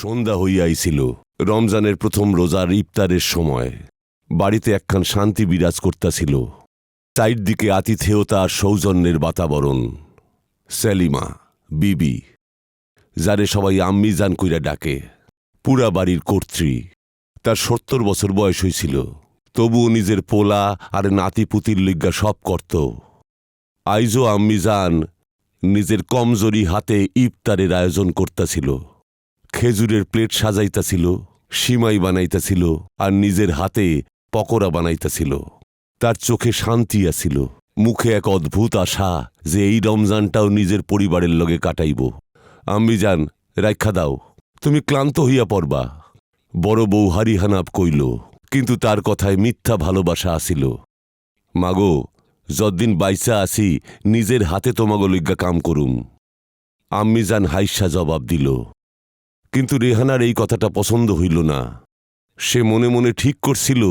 সন্ধ্যা হইয়াইছিল। রমজানের প্রথম রোজার ইফতারের সময় বাড়িতে একখান শান্তি বিরাজ করতেছিল। চারদিকে আতিথেয়তা আর সৌজন্যের বাতাবরণ। সেলিমা বিবি, যারে সবাই আম্মি জান কইরা ডাকে, পুরা বাড়ির কর্ত্রী। তার ৭০ বছর বয়স হইছিল, তবুও নিজের পোলা আর নাতিপুতির লিগ্গা সব করত। আইজও আম্মি জান নিজের কমজোরি হাতে ইফতারের আয়োজন করতাছিল। খেজুরের প্লেট সাজাইতাছিল, সিমাই বানাইতাছিল আর নিজের হাতে পকোড়া বানাইতাছিল। তার চোখে শান্তি আছিল, মুখে এক অদ্ভুত আশা যে এই রমজানটাও নিজের পরিবারের লগে কাটাইব। আম্মি জান, রাইখা দাও, তুমি ক্লান্ত হইয়া পড়বা। বড় বউ হারিহানাপ কইল, কিন্তু তার কথায় মিথ্যা ভালোবাসা আসিল। মাগো, যদ্দিন বাইসা আসি নিজের হাতে তোমাগো লিগ্গা কাম করুম। আম্মি জান হাইসা জবাব দিল। কিন্তু রেহানার এই কথাটা পছন্দ হইল না। সে মনে মনে ঠিক করছিল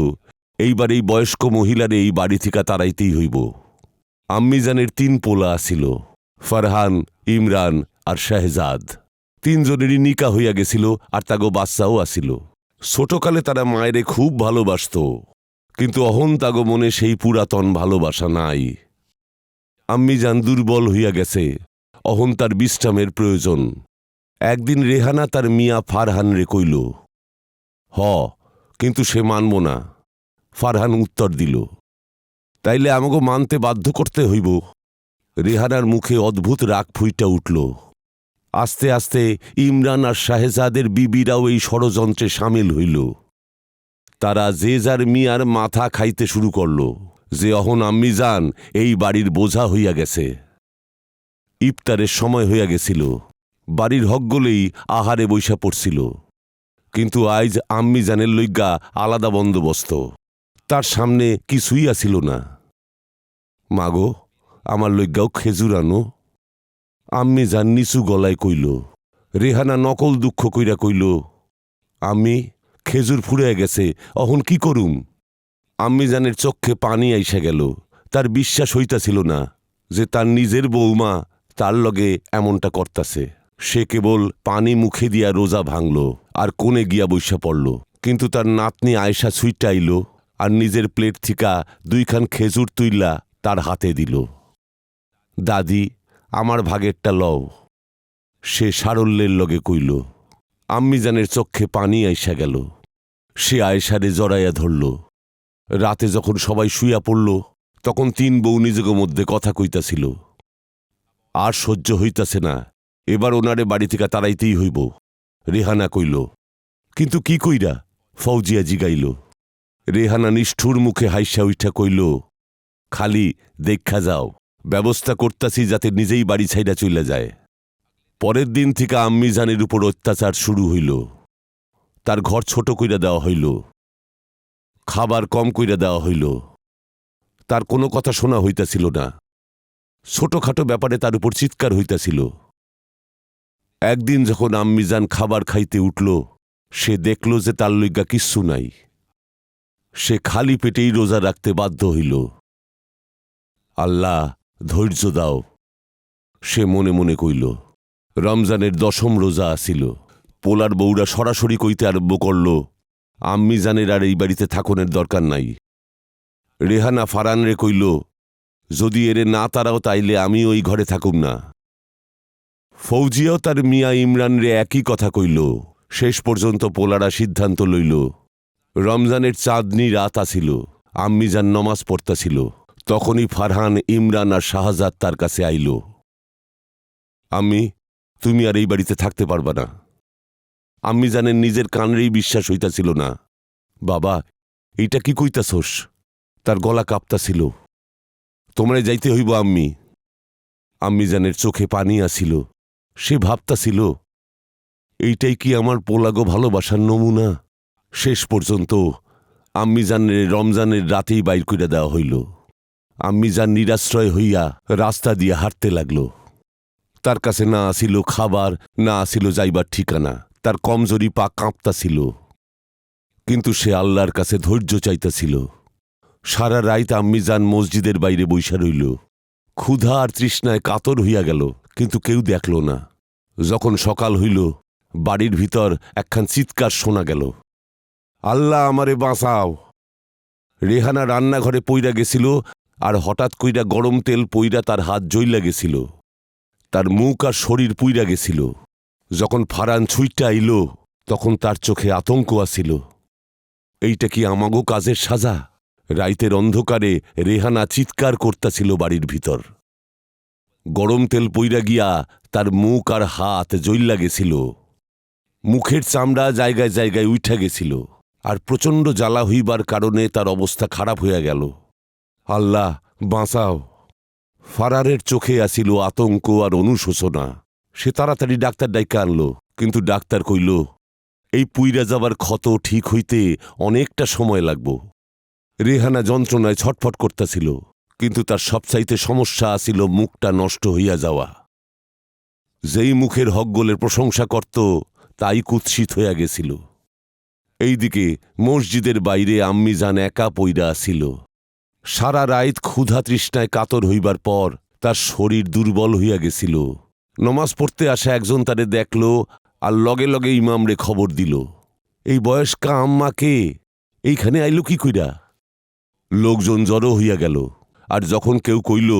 এইবার এই বয়স্ক মহিলারে এই বাড়ি থেকে তাড়াইতেই হইব। আম্মি জানের ৩ পোলা আসিল, ফারহান, ইমরান আর শাহজাদ। ৩ জনেরই নিকা হইয়া গেছিল আর তাগো বাচ্চাও আসিল। ছোটকালে তারা মায়েরে খুব ভালোবাসত, কিন্তু অহন তাগো মনে সেই পুরাতন ভালোবাসা নাই। আম্মি জান দুর্বল হইয়া গেছে, অহন তার বিশ্রামের প্রয়োজন। একদিন রেহানা তার মিয়া ফারহান রে কইল, কিন্তু সে মানব না। ফারহান উত্তর দিল, তাইলে আমাকে মানতে বাধ্য করতে হইব। রেহানার মুখে অদ্ভুত রাগ ফুইটা উঠল। আস্তে আস্তে ইমরান আর শাহজাদের বিবিরাও এই ষড়যন্ত্রে সামিল হইল। তারা যে যার মিয়ার মাথা খাইতে শুরু করল যে অহন আম্মি জান এই বাড়ির বোঝা হইয়া গেছে। ইফতারের সময় হইয়া গেছিল, বাড়ির হকগুলোই আহারে বৈশা পড়ছিল। কিন্তু আইজ আম্মি জানের লইগ্গা আলাদা বন্দোবস্ত। তার সামনে কিছুই আসিল না। মাগো, আমার লইগ্গাও খেজুর আনো। আম্মি জান নিচু গলায় কইল। রেহানা নকল দুঃখ কইরা কইল, আম্মি, খেজুর ফুরাইয়া গেছে, অহন কি করুম? আম্মি জানের চক্ষে পানি আইসা গেল। তার বিশ্বাস হইতাছিল না যে তার নিজের বৌমা তার লগে এমনটা করতাছে। সে কেবল পানি মুখে দিয়া রোজা ভাঙল আর কোণে গিয়া বৈশা পড়ল। কিন্তু তার নাতনি আয়েশা ছুইটা আইল আর নিজের প্লেট থিকা 2 খান খেজুর তুইলা তার হাতে দিল। দাদি, আমার ভাগেরটা লও, সে সারল্যের লগে কইল। আম্মি জানের চক্ষে পানি আইসা গেল। সে আয়েশারে জড়াইয়া ধরল। রাতে যখন সবাই শুইয়া পড়ল, তখন 3 বউ নিজের মধ্যে কথা কইতাছিল। আর সহ্য হইতাছে না, এবার ওনারে বাড়ি থেকে তাড়াইতেই হইব। রেহানা কইল, কিন্তু কি কইরা? ফৌজিয়া জিগাইল। রেহানা নিষ্ঠুর মুখে হাইসা উঠা কইল, খালি দেখা যাও, ব্যবস্থা করতাছি যাতে নিজেই বাড়ি ছাইড়া চইলা যায়। পরের দিন থেকে আম্মি জানের উপর অত্যাচার শুরু হইল। তার ঘর ছোট কইরা দেওয়া হইল, খাবার কম কইরা দেওয়া হইল। তার কোনো কথা শোনা হইতাছিল না। ছোটখাটো ব্যাপারে তার উপর চিৎকার হইতাছিল। একদিন যখন আম্মি জান খাবার খাইতে উঠল, সে দেখল যে তার লইগ্গা কিচ্ছু নাই। সে খালি পেটেই রোজা রাখতে বাধ্য হইল। আল্লাহ, ধৈর্য দাও, সে মনে মনে কইল। রমজানের 10ম রোজা আসিল। পোলার বউরা সরাসরি কইতে আরম্ভ করল, আম্মি জানের আর এই বাড়িতে থাকনের দরকার নাই। রেহানা ফারান রে কইল, যদি এরে না তারাও তাইলে আমি ওই ঘরে থাকুম না। ফৌজিয়াও তার মিয়া ইমরান রে একই কথা কইল। শেষ পর্যন্ত পোলারা সিদ্ধান্ত লইল। রমজানের চাঁদনি রাত আসিল, আম্মি জান নমাজ পড়তাছিল। তখনই ফারহান, ইমরান আর শাহজাদ তার কাছে আইল। আম্মি, তুমি আর এই বাড়িতে থাকতে পারবা না। আম্মি জানের নিজের কানেরই বিশ্বাস হইতাছিল না। বাবা, এইটা কি কইতাছোস? তার গলা কাঁপতাছিল। তোমরা যাইতে হইব আম্মি। আম্মি জানের চোখে পানি আসিল। সে ভাবতাছিল, এইটাই কি আমার পোলাগো ভালোবাসার নমুনা? শেষ পর্যন্ত আম্মি জানের রমজানের রাতেই বাইর কইরা দেওয়া হইল। আম্মি জান নিরাশ্রয় হইয়া রাস্তা দিয়ে হাঁটতে লাগল। তার কাছে না আসিল খাবার, না আসিল যাইবার ঠিকানা। তার কমজোরি পা কাঁপতাছিল, কিন্তু সে আল্লাহর কাছে ধৈর্য চাইতাছিল। সারা রাইত আম্মি জান মসজিদের বাইরে বইসা রইল। ক্ষুধা আর তৃষ্ণায় কাতর হইয়া গেল, কিন্তু কেউ দেখল না। যখন সকাল হইল, বাড়ির ভিতর একখান চিৎকার শোনা গেল, আল্লাহ আমারে বাঁচাও। রেহানা রান্নাঘরে পইরা গেছিল, আর হঠাৎ কইরা গরম তেল পইরা তার হাত জ্বইলা গেছিল, তার মুখ আর শরীর পুইরা গেছিল। যখন ফারহান ছুইটা আইল, তখন তার চোখে আতঙ্ক আসিল, এইটা কি আমাগো কাজের সাজা? রাইতের অন্ধকারে রেহানা চিৎকার করতাছিল বাড়ির ভিতর। গরম তেল পইরা গিয়া তার মুখ আর হাত জ্বইলা গেছিল, মুখের চামড়া জায়গায় জায়গায় উঠা গেছিল, আর প্রচণ্ড জ্বালা হইবার কারণে তার অবস্থা খারাপ হইয়া গেল। আল্লাহ বাঁচাও। ফারারের চোখে আসিল আতঙ্ক আর অনুশোচনা। সে তাড়াতাড়ি ডাক্তার ডাইকা আনল, কিন্তু ডাক্তার কইল, এই পুইরা যাবার ক্ষত ঠিক হইতে অনেকটা সময় লাগব। রেহানা যন্ত্রণায় ছটফট করতেছিল, কিন্তু তার সবচাইতে সমস্যা আসিল মুখটা নষ্ট হইয়া যাওয়া। যেই মুখের হকগোলের প্রশংসা করত, তাই কুৎসিত হইয়া গেছিল। এইদিকে মসজিদের বাইরে আম্মিজান একা পইরা আসিল। সারা রাত ক্ষুধা তৃষ্ণায় কাতর হইবার পর তার শরীর দুর্বল হইয়া গেছিল। নমাজ পড়তে আসা একজন তারে দেখল, আর লগে লগে ইমামরে খবর দিল, এই বয়স্কা আম্মাকে এইখানে আইল কি কইরা? লোকজন জড়ো হইয়া গেল, আর যখন কেউ কইল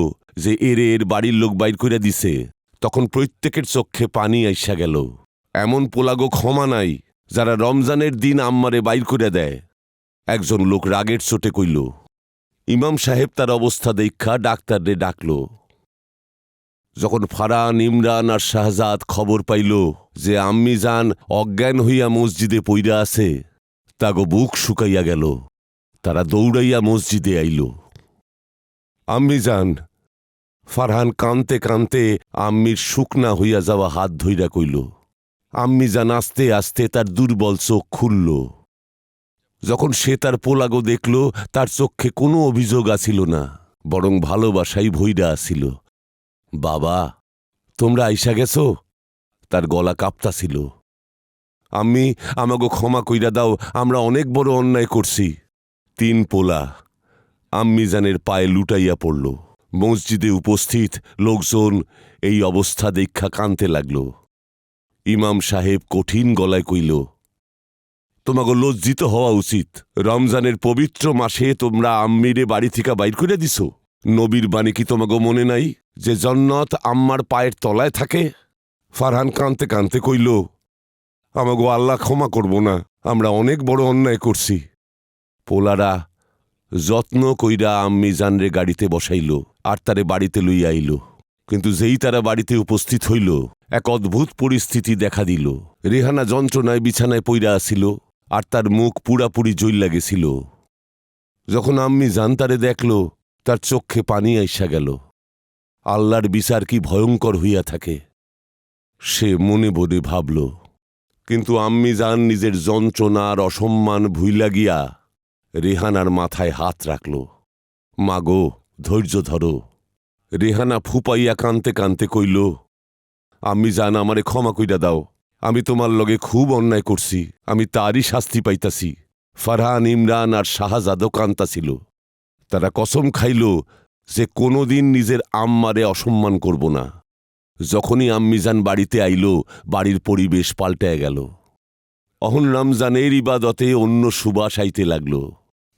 যে এর বাড়ির লোক বাইর কইরা দিছে, তখন প্রত্যেকের চক্ষে পানি আইসা গেল। এমন পোলাগো ক্ষমা নাই যারা রমজানের দিন আম্মারে বাইর করে দেয়। একজন লোক রাগের চোটে কইল। ইমাম সাহেব তার অবস্থা দেখা ডাক্তাররে ডাকল। যখন ফারহান, ইমরান আর শাহজাদ খবর পাইল যে আম্মিজান অজ্ঞান হইয়া মসজিদে পইরা আছে, তাগো বুক শুকাইয়া গেল। তারা দৌড়াইয়া মসজিদে আইল। আম্মিজান। ফারহান কানতে কানতে আম্মির শুকনা হইয়া যাওয়া হাত ধইরা কইল। আম্মিজান আস্তে আস্তে তার দুর্বল চোখ খুলল। যখন সে তার পোলাগো দেখল, তার চক্ষে কোনো অভিযোগ আসিল না, বরং ভালোবাসাই ভইরা আসিল। বাবা, তোমরা আইসা গেছো? তার গলা কাঁপতাছিল। আম্মি, আমাগো ক্ষমা কইরা দাও, আমরা অনেক বড় অন্যায় করছি। 3 পোলা আম্মিজানের পায়ে লুটাইয়া পড়ল। মসজিদে উপস্থিত লোকজন এই অবস্থা দেখা কানতে লাগল। ইমাম সাহেব কঠিন গলায় কইল, তোমাগো লজ্জিত হওয়া উচিত। রমজানের পবিত্র মাসে তোমরা আম্মিরে বাড়ি থেকে বাইর করে দিছ। নবীর বাণী কি তোমাগো মনে নাই যে জন্নত আম্মার পায়ের তলায় থাকে? ফারহান কানতে কানতে কইল, আমাগো আল্লাহ ক্ষমা করব না, আমরা অনেক বড় অন্যায় করছি। পোলারা যত্ন কইরা আম্মিজানরে গাড়িতে বসাইল, আর তারে বাড়িতে লইয়া আইল। কিন্তু যেই তারা বাড়িতে উপস্থিত হইল, এক অদ্ভুত পরিস্থিতি দেখা দিল। রেহানা যন্ত্রণায় বিছানায় পইরা আসিল, আর তার মুখ পুরাপুরি জ্বইল্লা গেছিল। যখন আম্মিজান তারে দেখল, তার চক্ষে পানি আইসা গেল। আল্লাহর বিচার কি ভয়ঙ্কর হইয়া থাকে, সে মনে বোধে ভাবল। কিন্তু আম্মিজান নিজের যন্ত্রণার অসম্মান ভুইলা গিয়া রেহানার মাথায় হাত রাখল। মাগো, ধৈর্য ধরো। রেহানা ফুপাইয়া কানতে কানতে কইল, আম্মিজান, আমারে ক্ষমা কইরা দাও। আমি তোমার লগে খুব অন্যায় করছি, আমি তারই শাস্তি পাইতাছি। ফারহান, ইমরান আর শাহজাদও কান্তাছিল। তারা কসম খাইল যে কোনোদিন নিজের আম্মারে অসম্মান করব না। যখনই আম্মিজান বাড়িতে আইল, বাড়ির পরিবেশ পাল্টায় গেল। অহন রমজানের ইবাদতে অন্য সুবাস আইতে লাগল,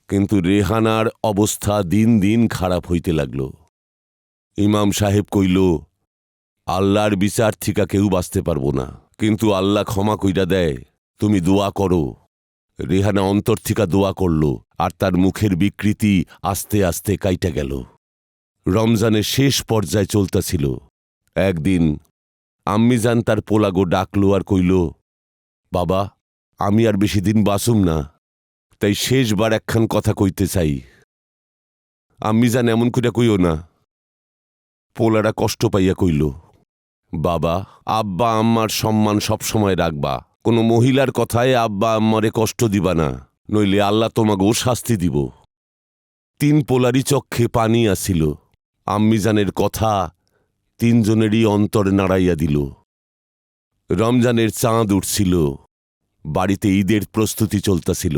কিন্তু রেহানার অবস্থা দিন দিন খারাপ হইতে লাগল। ইমাম সাহেব কইল, আল্লাহর বিচার থিকা কেউ বাঁচতে পারব না, কিন্তু আল্লাহ ক্ষমা কইরা দেয়, তুমি দোয়া করো। রেহানা অন্তর থিকা দোয়া করল, আর তার মুখের বিকৃতি আস্তে আস্তে কাইটা গেল। রমজানের শেষ পর্যায়ে চলতেছিল। একদিন আম্মিজান তার পোলাগো ডাকল আর কইল, বাবা, আমি আর বেশি দিন বাঁচুম না, তাই শেষবার একখান কথা কইতে চাই। আম্মিজান, এমন কইরা কইও না। পোলারা কষ্ট পাইয়া কইল, বাবা, আব্বা আম্মার সম্মান সবসময় রাখবা। কোনো মহিলার কথায় আব্বা আম্মারে কষ্ট দিবা না, নইলে আল্লাহ তোমাগো শাস্তি দিব। 3 পোলারই চক্ষে পানি আসিল। আম্মিজানের কথা 3 জনেরই অন্তর নাড়াইয়া দিল। রমজানের চাঁদ উঠছিল, বাড়িতে ঈদের প্রস্তুতি চলতাছিল,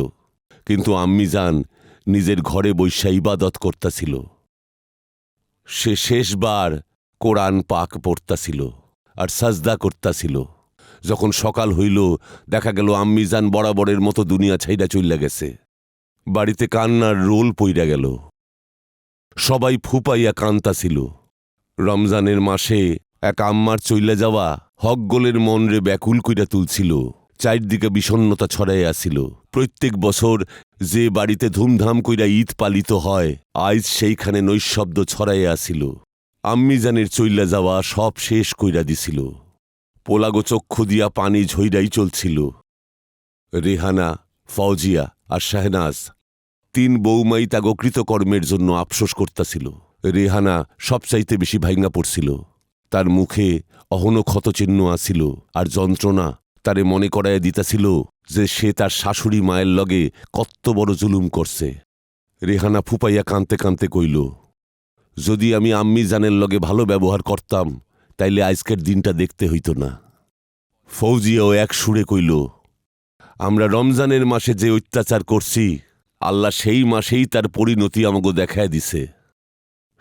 কিন্তু আম্মিজান নিজের ঘরে বইসা ইবাদত করতাছিল। সে শেষবার কোরআন পাক পড়তাছিল আর সাজদা করতাছিল। যখন সকাল হইল দেখা গেল আম্মিজান বরাবরের মতো দুনিয়া ছাইড়া চইলা গেছে। বাড়িতে কান্নার রোল পইরা গেল। সবাই ফুপাইয়া কান্তাছিল। রমজানের মাসে এক আম্মার চইলা যাওয়া হকগোলের মনরে ব্যাকুল কইরা তুলছিল। চারদিকে বিষণ্ণতা ছড়াইয়া আসিল। প্রত্যেক বছর যে বাড়িতে ধুমধাম কইরা ঈদ পালিত হয়, আজ সেইখানে নৈশব্দ ছড়াইয়া আসিল। আম্মিজানের চইলা যাওয়া সব শেষ কইরা দিছিল। পোলাগো চক্ষু দিয়া পানি ঝইরাই চলছিল। রেহানা, ফৌজিয়া আর শাহনাজ তিন বৌমাই তাগো কৃতকর্মের জন্য আফসোস করতাছিল। রেহানা সবচাইতে বেশি ভাইঙ্গা পড়ছিল। তার মুখে অহনো ক্ষতচিহ্ন আসিল, আর যন্ত্রণা তারে মনে করাইয়া দিতাছিল যে সে তার শাশুড়ি মায়ের লগে কত বড় জুলুম করছে। রেহানা ফুপাইয়া কাঁদতে কাঁদতে কইল, যদি আমি আম্মিজানের লগে ভালো ব্যবহার করতাম তাইলে আজকের দিনটা দেখতে হইত না। ফৌজিয়াও এক সুরে কইল, আমরা রমজানের মাসে যে অত্যাচার করছি, আল্লাহ সেই মাসেই তার পরিণতি আমাকে দেখায় দিছে।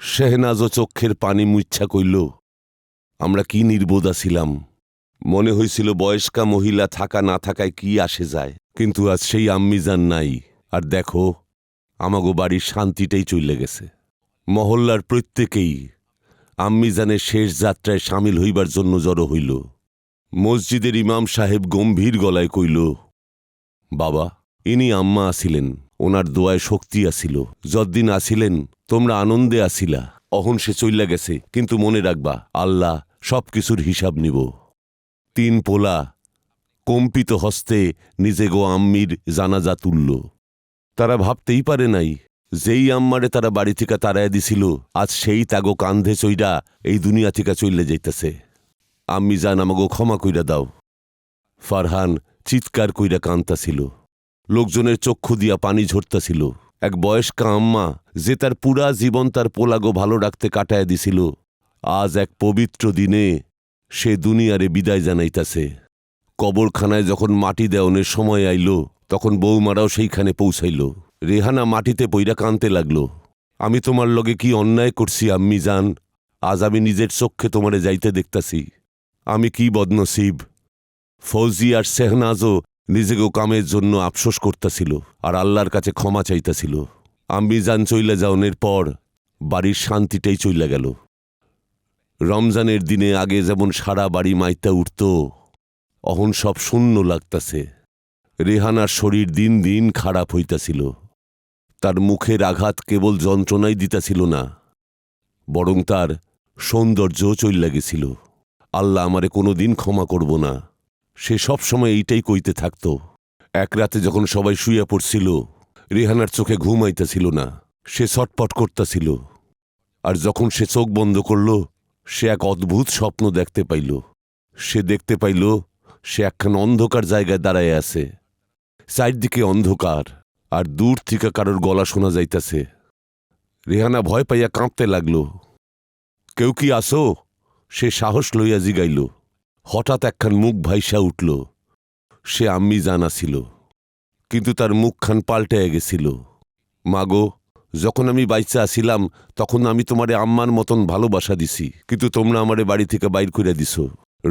শেহনাজও চক্ষের পানি মুচ্ছা কইল, আমরা কি নির্বোধা ছিলাম। মনে হইছিল বয়স্কা মহিলা থাকা না থাকায় কি আসে যায়, কিন্তু আজ সেই আম্মিজান নাই। আর দেখো, আমাগো বাড়ির শান্তিটাই চলে গেছে। মহল্লার প্রত্যেকেই আম্মিজানের শেষ যাত্রায় সামিল হইবার জন্য জড়ো হইল। মসজিদের ইমাম সাহেব গম্ভীর গলায় কইল, বাবা, ইনি আম্মা আসিলেন, ওনার দোয়ায় শক্তি আসিল। যতদিন আসিলেন তোমরা আনন্দে আসিলা, অহন সে চইলা গেছে, কিন্তু মনে রাখবা আল্লাহ সব কিছুর হিসাব নিব। তিন পোলা কম্পিত হস্তে নিজে গো আম্মির জানাজা তুলল। তারা ভাবতেই পারে নাই যেই আম্মারে তারা বাড়ি থেকে তাড়াইয়া দিছিল, আজ সেই তাগো কান্ধে চইরা এই দুনিয়া থেকে চইলে যাইতেছে। আম্মি জান, আমাগো ক্ষমা কইরা দাও। ফারহান চিৎকার কইরা কান্তাছিল। লোকজনের চক্ষু দিয়া পানি ঝরতাছিল। এক বয়স্কা আম্মা যে তার পুরা জীবন তার পোলাগো ভালো রাখতে কাটায় দিছিল, আজ এক পবিত্র দিনে সে দুনিয়ারে বিদায় জানাইতাছে। কবরখানায় যখন মাটি দেওয়ানোর সময় আইল, তখন বৌমারাও সেইখানে পৌঁছাইল। রেহানা মাটিতে পইরা কানতে লাগল, আমি তোমার লগে কি অন্যায় করছি আম্মি জান? আজ আমি নিজের চক্ষে তোমারে যাইতে দেখতাছি। আমি কি বদনসিব। ফৌজি আর শেহনাজও নিজেকে কামের জন্য আফসোস করতাছিল আর আল্লাহর কাছে ক্ষমা চাইতাছিল। আম্মি জান চইলা যাওনের পর বাড়ির শান্তিটাই চইলা গেল। রমজানের দিনে আগে যেমন সারা বাড়ি মাইতা উঠত, অহন সব শূন্য লাগতাছে। রেহানার শরীর দিন দিন খারাপ হইতাছিল। তার মুখের আঘাত কেবল যন্ত্রণাই দিতাছিল না, বরং তার সৌন্দর্যও চইলা গেছিল। আল্লাহ আমারে কোনোদিন ক্ষমা করব না, সে সবসময় এইটাই কইতে থাকত। এক রাতে যখন সবাই শুইয়া পড়ছিল, রেহানার চোখে ঘুম আইতাছিল না। সে ছটপট করতাছিল। আর যখন সে চোখ বন্ধ করল, সে এক অদ্ভুত স্বপ্ন দেখতে পাইল। সে দেখতে পাইল সে একখান অন্ধকার জায়গায় দাঁড়ায় আছে। চারদিকে অন্ধকার, আর দূর থেকে কারোর গলা শোনা যাইতাছে। রেহানা ভয় পাইয়া কাঁপতে লাগল। কেউ কি আসো? সে সাহস লইয়া জিগাইল। হঠাৎ একখান মুখ ভাইসা উঠল। সে আম্মি জানা ছিল, কিন্তু তার মুখখান পাল্টে গেছিল। মাগো, যখন আমি বাইচা আসিলাম তখন আমি তোমারে আম্মার মতন ভালোবাসা দিছি, কিন্তু তোমরা আমারে বাড়ি থেকে বাইর করে দিছ।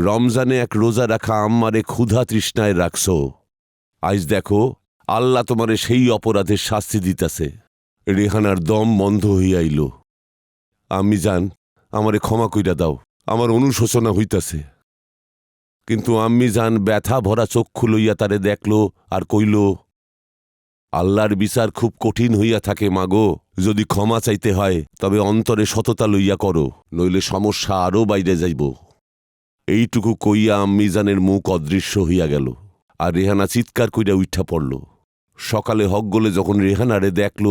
রমজানে এক রোজা রাখা আম্মারে ক্ষুধা তৃষ্ণায় রাখছ। আজ দেখো আল্লাহ তোমারে সেই অপরাধের শাস্তি দিতেছে। রেহানার দম বন্ধ হইয়াইল। আম্মি জান, আমারে ক্ষমা কইরা দাও, আমার অনুশোচনা হইতাছে। কিন্তু আম্মি জান ব্যথা ভরা চক্ষু লইয়া তারে দেখল আর কইল, আল্লাহর বিচার খুব কঠিন হইয়া থাকে মাগো। যদি ক্ষমা চাইতে হয় তবে অন্তরে সততা লইয়া করো, নইলে সমস্যা আরও বাইরে যাইব। এইটুকু কইয়া আম্মি জানের মুখ অদৃশ্য হইয়া গেল, আর রেহানা চিৎকার কইরা উঠা পড়ল। সকালে হকগোলে যখন রেহানারে দেখল,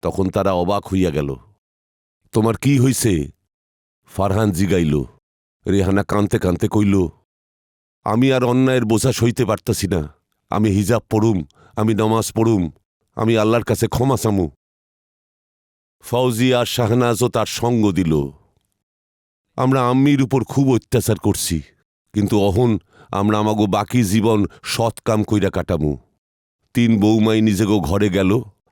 তখন তারা অবাক হইয়া গেল। তোমার কি হইছে? ফারহান জিগাইল। রেহানা কানতে কানতে কইল, আমি আর অন্যায়ের বোঝা সইতে পারতাছি না। আমি হিজাব পড়ুম, আমি নামাজ পড়ুম, আমি আল্লাহর কাছে ক্ষমা চামু। ফৌজি আর শাহনাজও তার সঙ্গ দিল। আমরা আম্মির উপর খুব অত্যাচার করছি, কিন্তু অহন আমরা আমাগো বাকি জীবন সৎ কাম কইরা কাটামু। তিন বৌমাই নিজেগো ঘরে গেল,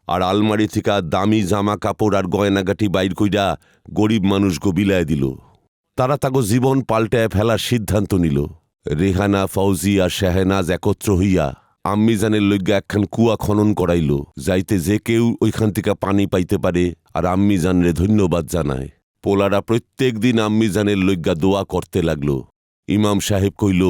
আর আলমারি থেকে দামি জামা কাপড় আর গয়নাগাটি বাইর কইরা গরিব মানুষগো বিলায় দিল। তারা তাগো জীবন পাল্টায় ফেলার সিদ্ধান্ত নিল। রেহানা, ফৌজি আর শাহনাজ একত্র হইয়া আম্মিজানের লইগা একখান কুয়া খনন করাইল, যাইতে যে কেউ ওইখান থেকে পানি পাইতে পারে আর আম্মিজানরে ধন্যবাদ জানায়। পোলারা প্রত্যেক দিন আম্মিজানের লইগা দোয়া করতে লাগল। ইমাম সাহেব কইল,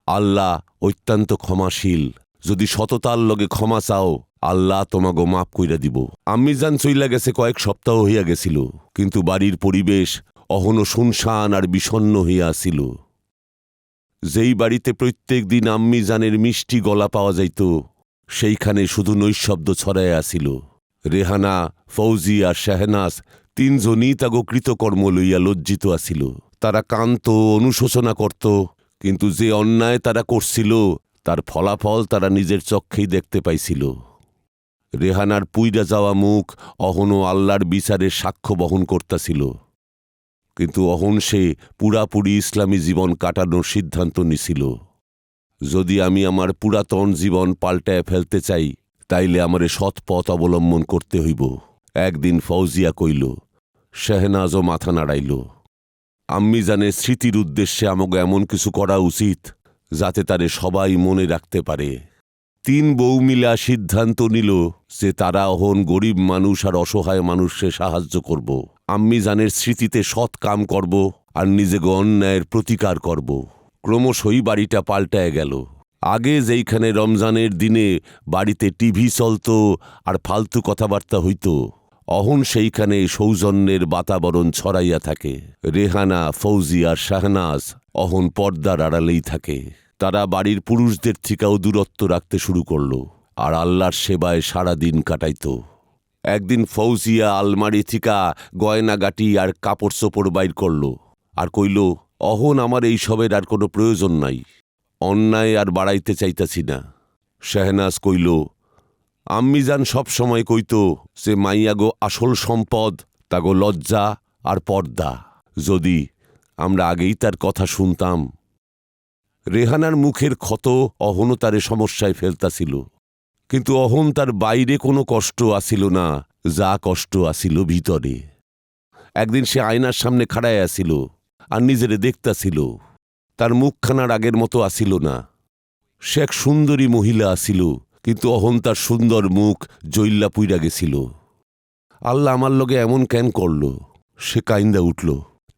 আল্লাহ অত্যন্ত ক্ষমাশীল, যদি সততার লগে ক্ষমা চাও আল্লাহ তোমাগো মাফ কইরা দিব। আম্মিজান চইলা গেছে কয়েক সপ্তাহ হইয়া গেছিল, কিন্তু বাড়ির পরিবেশ অহনো শুনশান আর বিষণ্ণ হইয়া আসিল। যেই বাড়িতে প্রত্যেক দিন আম্মিজানের মিষ্টি গলা পাওয়া যাইত, সেইখানে শুধু নৈশব্দ ছড়ায় আসিল। রেহানা, ফৌজি আর শাহনাজ তিনজনই তাগো কৃতকর্ম লইয়া লজ্জিত আসিল। তারা কান্ত, অনুশোচনা করত, কিন্তু যে অন্যায় তারা করছিল তার ফলাফল তারা নিজের চক্ষেই দেখতে পাইছিল। রেহানার পুইরা যাওয়া মুখ অহনো আল্লাহর বিচারের সাক্ষ্য বহন করতাছিল, কিন্তু অহন সে পুরাপুরি ইসলামী জীবন কাটানোর সিদ্ধান্ত নিছিল। যদি আমি আমার পুরাতন জীবন পাল্টায় ফেলতে চাই, তাইলে আমারে সৎ পথ অবলম্বন করতে হইব। একদিন ফৌজিয়া কইল, শাহনাজও মাথা নাড়াইল। আম্মিজানের স্মৃতির উদ্দেশ্যে আমাকে এমন কিছু করা উচিত যাতে তারে সবাই মনে রাখতে পারে। 3 বউ মিলা সিদ্ধান্ত নিল যে তারা অহন গরিব মানুষ আর অসহায় মানুষকে সাহায্য করব। আম্মিজানের স্মৃতিতে সৎ কাম করব আর নিজেকে অন্যায়ের প্রতিকার করব। ক্রমশই বাড়িটা পাল্টায় গেল। আগে যেইখানে রমজানের দিনে বাড়িতে টিভি চলত আর ফালতু কথাবার্তা হইত, অহন সেইখানে সৌজন্যের বাতাবরণ ছড়াইয়া থাকে। রেহানা, ফৌজি আর শাহনাজ অহন পর্দার আড়ালেই থাকে। তারা বাড়ির পুরুষদের থেকেও দূরত্ব রাখতে শুরু করল আর আল্লাহর সেবায় সারাদিন কাটাইত। একদিন ফৌজিয়া আলমারি থিকা গয়নাগাটি আর কাপড় চোপড় বাইর করল আর কইল, অহন আমার এই সবের আর কোনো প্রয়োজন নাই, অন্যায় আর বাড়াইতে চাইতাছি না। শাহনাজ কইল, আম্মিজান সব সময় কইত যে মাইয়াগো আসল সম্পদ তাগো লজ্জা আর পর্দা, যদি আমরা আগেই তার কথা শুনতাম। রেহানার মুখের ক্ষত অহনও তারে সমস্যায় ফেলতাছিল, কিন্তু অহন তার বাইরে কোনো কষ্ট আসিল না, যা কষ্ট আসিল ভিতরে। একদিন সে আয়নার সামনে খাড়ায় আসিল আর নিজেরে দেখতাছিল। তার মুখখানার আগের মতো আসিল না। সে এক সুন্দরী মহিলা আসিল, কিন্তু অহন তার সুন্দর মুখ জইল্লা পুইরা গেছিল। আল্লাহ আমার লগে এমন কেন করল? সে কাইন্দা উঠল।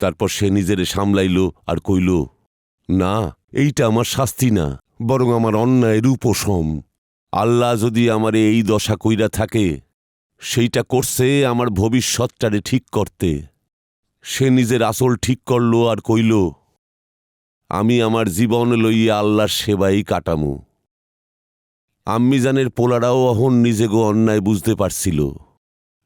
তারপর সে নিজেরে সামলাইল আর কইল, না, এইটা আমার শাস্তি না, বরং আমার অন্যায়ের উপশম। আল্লাহ যদি আমারে এই দশা কইরা থাকে, সেইটা করছে আমার ভবিষ্যৎটারে ঠিক করতে। সে নিজের আসল ঠিক করল আর কইল, আমি আমার জীবন লইয়া আল্লাহর সেবাই কাটামু। আম্মিজানের পোলারাও অহন নিজেগো অন্যায় বুঝতে পারছিল।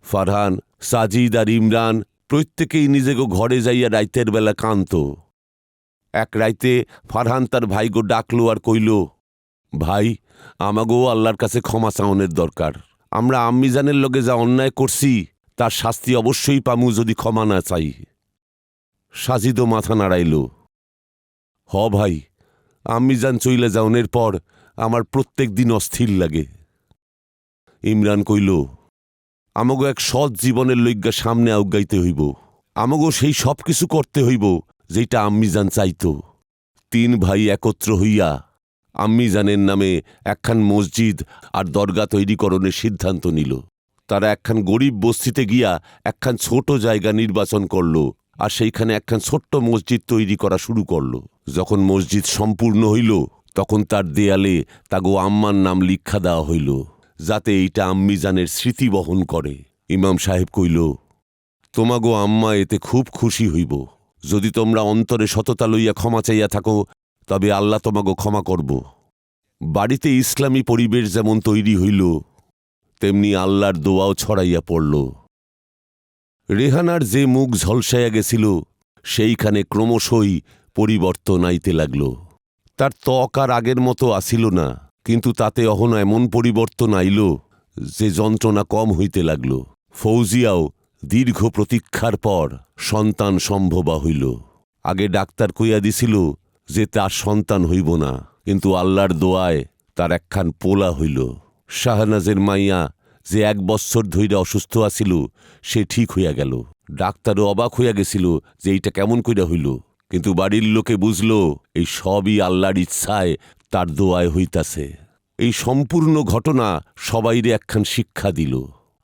ফারহান, সাজিদ আর ইমরান প্রত্যেকেই নিজেগো ঘরে যাইয়া রাইতের বেলা কান্ত। এক রাইতে ফারহান তার ভাইগো ডাকলো আর কইল, ভাই, আমাগো আল্লাহর কাছে ক্ষমা চাওনের দরকার। আমরা আম্মিজানের লগে যা অন্যায় করছি তার শাস্তি অবশ্যই পামু যদি ক্ষমা না চাই। সাজিদও মাথা নাড়াইল, হ ভাই, আম্মিজান চইলে যাওনের পর আমার প্রত্যেক দিন অস্থির লাগে। ইমরান কইল, আমাগো এক সৎ জীবনের লইগ্যা সামনে আউগাইতে হইব। আমাগো সেই সব কিছু করতে হইব যেটা আম্মিজান চাইত। 3 ভাই একত্র হইয়া আম্মিজানের নামে একখান মসজিদ আর দরগা তৈরিকরণের সিদ্ধান্ত নিল। তারা একখান গরিব বস্তিতে গিয়া একখান ছোট জায়গা নির্বাচন করল আর সেইখানে একখান ছোট্ট মসজিদ তৈরি করা শুরু করল। যখন মসজিদ সম্পূর্ণ হইল, তখন তার দেয়ালে তাগো আম্মার নাম লিখা দেওয়া হইল, যাতে এইটা আম্মিজানের স্মৃতি বহন করে। ইমাম সাহেব কইল, তোমাগো আম্মা এতে খুব খুশি হইব। যদি তোমরা অন্তরে সততা লইয়া ক্ষমা চাইয়া থাকো, তবে আল্লাহ তোমাগো ক্ষমা করব। বাড়িতে ইসলামী পরিবেশ যেমন তৈরি হইল, তেমনি আল্লাহর দোয়াও ছড়াইয়া পড়ল। রেহানার যে মুখ ঝলসাইয়া গেছিল, সেইখানে ক্রমশই পরিবর্তন আইতে লাগল। তার ত্বক আর আগের মতো আসিল না, কিন্তু তাতে অহনো এমন পরিবর্তন আইল যে যন্ত্রণা কম হইতে লাগল। ফৌজিয়াও দীর্ঘ প্রতীক্ষার পর সন্তান সম্ভবা হইল। আগে ডাক্তার কইয়া দিছিল যে তার সন্তান হইব না, কিন্তু আল্লাহর দোয়ায় তার একখান পোলা হইল। শাহনাজের মাইয়া যে 1 বৎসর ধইরা অসুস্থ আছিল, সে ঠিক হইয়া গেল। ডাক্তারও অবাক হইয়া গেছিল যে এইটা কেমন কইরা হইল, কিন্তু বাড়ির লোকে বুঝল এই সবই আল্লাহর ইচ্ছায় তার দোয়ায় হইতাছে। এই সম্পূর্ণ ঘটনা সবাইরে একখান শিক্ষা দিল।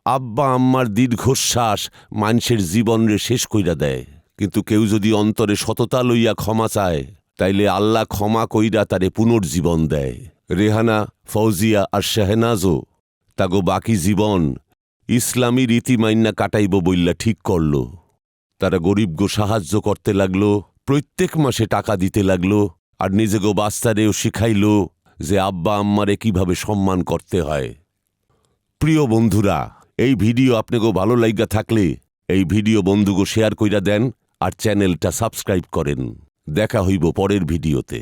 আব্বা আম্মার দীর্ঘশ্বাস মানুষের জীবনরে শেষ কইরা দেয়, কিন্তু কেউ যদি অন্তরে সততা লইয়া ক্ষমা চায় তাইলে আল্লাহ ক্ষমা কইরা তারে পুনর্জীবন দেয়। রেহানা, ফৌজিয়া আর শাহনাজও তাগো বাকি জীবন ইসলামী রীতি মাইন্না কাটাইব বইল্লা ঠিক করল। তারা গরিবগো সাহায্য করতে লাগলো, প্রত্যেক মাসে টাকা দিতে লাগলো, আর নিজেগো বাচ্চারেও শিখাইল যে আব্বা আম্মারে কিভাবে সম্মান করতে হয়। প্রিয় বন্ধুরা, এই ভিডিও আপনাকে ভালো লাইগা থাকলে এই ভিডিও বন্ধুগো শেয়ার কইরা দেন আর চ্যানেলটা সাবস্ক্রাইব করেন। দেখা হইব পরের ভিডিওতে।